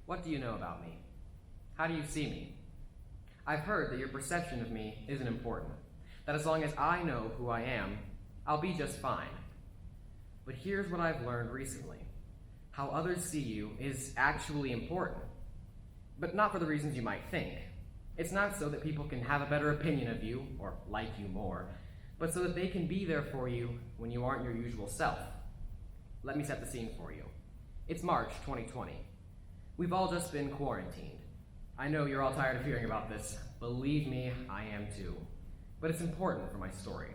What do you know about me? How do you see me? I've heard that your perception of me isn't important, that as long as I know who I am, I'll be just fine. But here's what I've learned recently. How others see you is actually important, but not for the reasons you might think. It's not so that people can have a better opinion of you or like you more, but so that they can be there for you when you aren't your usual self. Let me set the scene for you. It's March 2020. We've all just been quarantined. I know you're all tired of hearing about this. Believe me, I am too. But it's important for my story.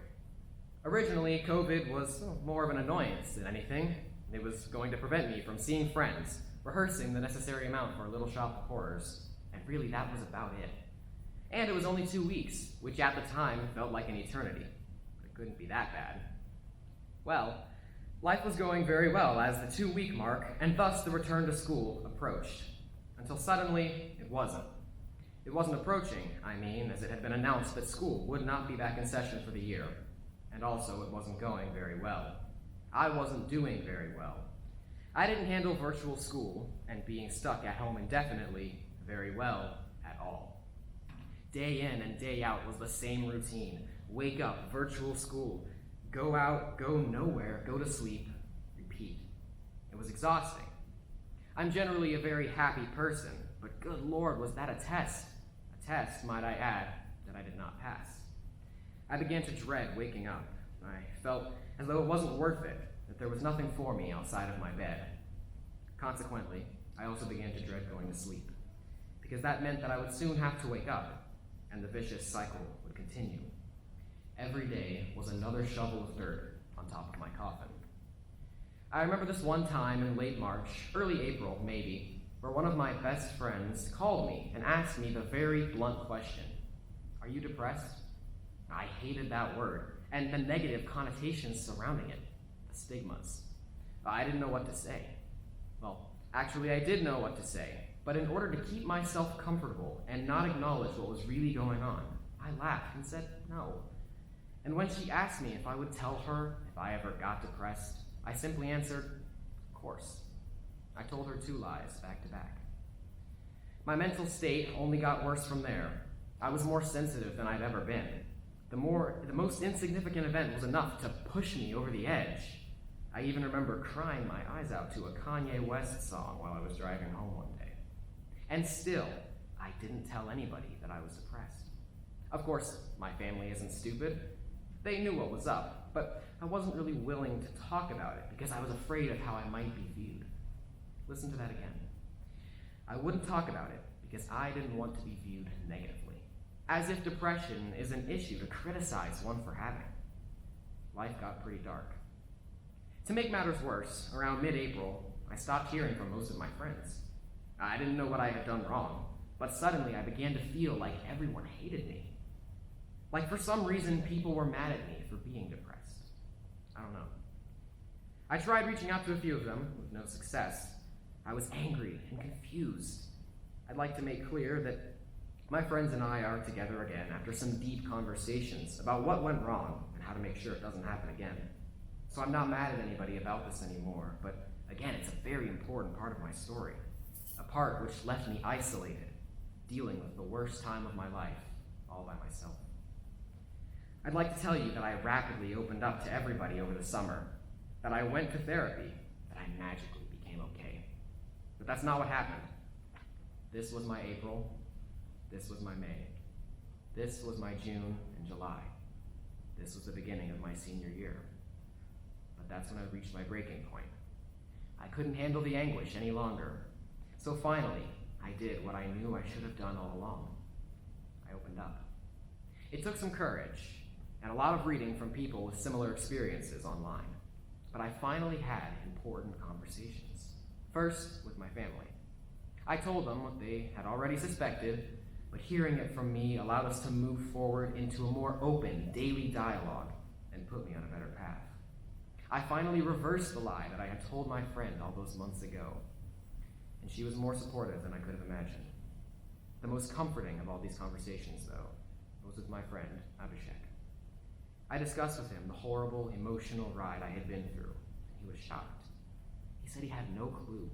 Originally, COVID was more of an annoyance than anything. It was going to prevent me from seeing friends, rehearsing the necessary amount for a little shop of horrors, and really that was about it. And it was only 2 weeks, which at the time felt like an eternity. But it couldn't be that bad. Well, life was going very well as the 2-week mark, and thus the return to school approached. Until suddenly, it wasn't. It wasn't approaching, as it had been announced that school would not be back in session for the year. And also, it wasn't going very well. I wasn't doing very well. I didn't handle virtual school and being stuck at home indefinitely very well at all. Day in and day out was the same routine. Wake up, virtual school. Go out, go nowhere, go to sleep, repeat. It was exhausting. I'm generally a very happy person, but good Lord, was that a test? A test, might I add, that I did not pass. I began to dread waking up. I felt as though it wasn't worth it, that there was nothing for me outside of my bed. Consequently, I also began to dread going to sleep, because that meant that I would soon have to wake up, and the vicious cycle would continue. Every day was another shovel of dirt on top of my coffin. I remember this one time in late March, early April maybe, where one of my best friends called me and asked me the very blunt question, "Are you depressed?" I hated that word, and the negative connotations surrounding it, the stigmas. I didn't know what to say. Well, actually I did know what to say, but in order to keep myself comfortable and not acknowledge what was really going on, I laughed and said no. And when she asked me if I would tell her if I ever got depressed, I simply answered, "Of course." I told her 2 lies back to back. My mental state only got worse from there. I was more sensitive than I'd ever been. The most insignificant event was enough to push me over the edge. I even remember crying my eyes out to a Kanye West song while I was driving home one day. And still, I didn't tell anybody that I was depressed. Of course, my family isn't stupid. They knew what was up, but I wasn't really willing to talk about it because I was afraid of how I might be viewed. Listen to that again. I wouldn't talk about it because I didn't want to be viewed negatively, as if depression is an issue to criticize one for having. Life got pretty dark. To make matters worse, around mid-April, I stopped hearing from most of my friends. I didn't know what I had done wrong, but suddenly I began to feel like everyone hated me. Like for some reason, people were mad at me for being depressed. I don't know. I tried reaching out to a few of them, with no success. I was angry and confused. I'd like to make clear that my friends and I are together again after some deep conversations about what went wrong and how to make sure it doesn't happen again. So I'm not mad at anybody about this anymore, but again, it's a very important part of my story. A part which left me isolated, dealing with the worst time of my life, all by myself. I'd like to tell you that I rapidly opened up to everybody over the summer, that I went to therapy, that I magically became okay. But that's not what happened. This was my April, this was my May, this was my June and July. This was the beginning of my senior year. But that's when I reached my breaking point. I couldn't handle the anguish any longer. So finally, I did what I knew I should have done all along. I opened up. It took some courage and a lot of reading from people with similar experiences online. But I finally had important conversations. First, with my family. I told them what they had already suspected, but hearing it from me allowed us to move forward into a more open, daily dialogue and put me on a better path. I finally reversed the lie that I had told my friend all those months ago, and she was more supportive than I could have imagined. The most comforting of all these conversations, though, was with my friend, Abhishek. I discussed with him the horrible, emotional ride I had been through, and he was shocked. He said he had no clue,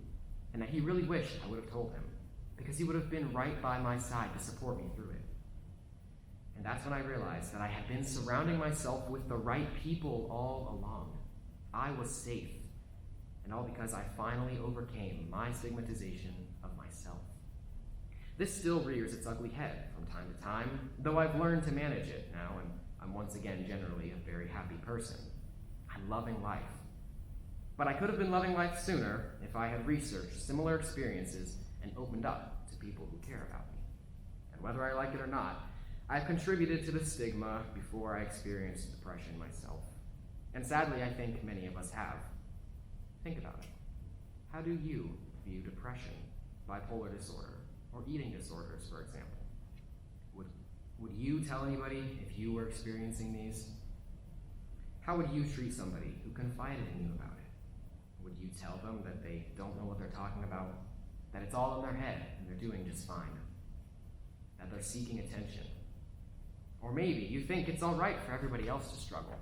and that he really wished I would have told him, because he would have been right by my side to support me through it. And that's when I realized that I had been surrounding myself with the right people all along. I was safe, and all because I finally overcame my stigmatization of myself. This still rears its ugly head from time to time, though I've learned to manage it now, and I'm once again generally a very happy person. I'm loving life. But I could have been loving life sooner if I had researched similar experiences and opened up to people who care about me. And whether I like it or not, I've contributed to the stigma before I experienced depression myself. And sadly, I think many of us have. Think about it. How do you view depression, bipolar disorder, or eating disorders, for example? Would you tell anybody if you were experiencing these? How would you treat somebody who confided in you about it? Would you tell them that they don't know what they're talking about, that it's all in their head and they're doing just fine, that they're seeking attention? Or maybe you think it's all right for everybody else to struggle,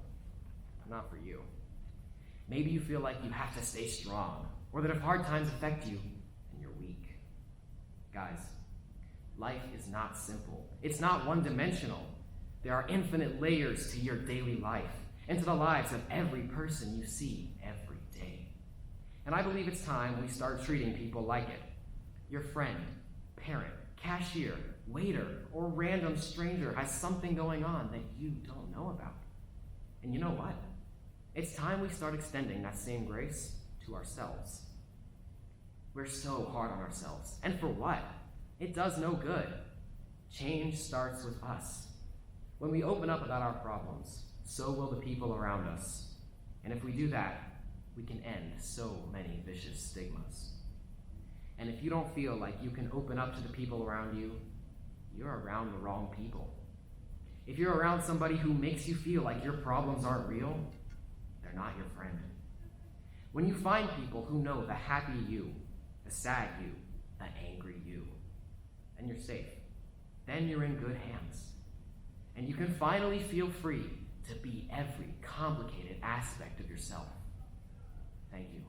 but not for you. Maybe you feel like you have to stay strong, or that if hard times affect you, then you're weak. Guys, life is not simple. It's not one-dimensional. There are infinite layers to your daily life and to the lives of every person you see every day. And I believe it's time we start treating people like it. Your friend, parent, cashier, waiter, or random stranger has something going on that you don't know about. And you know what? It's time we start extending that same grace to ourselves. We're so hard on ourselves. And for what? It does no good. Change starts with us. When we open up about our problems, so will the people around us. And if we do that, we can end so many vicious stigmas. And if you don't feel like you can open up to the people around you, you're around the wrong people. If you're around somebody who makes you feel like your problems aren't real, they're not your friend. When you find people who know the happy you, the sad you, the angry you, and you're safe, then you're in good hands. And you can finally feel free to be every complicated aspect of yourself. Thank you.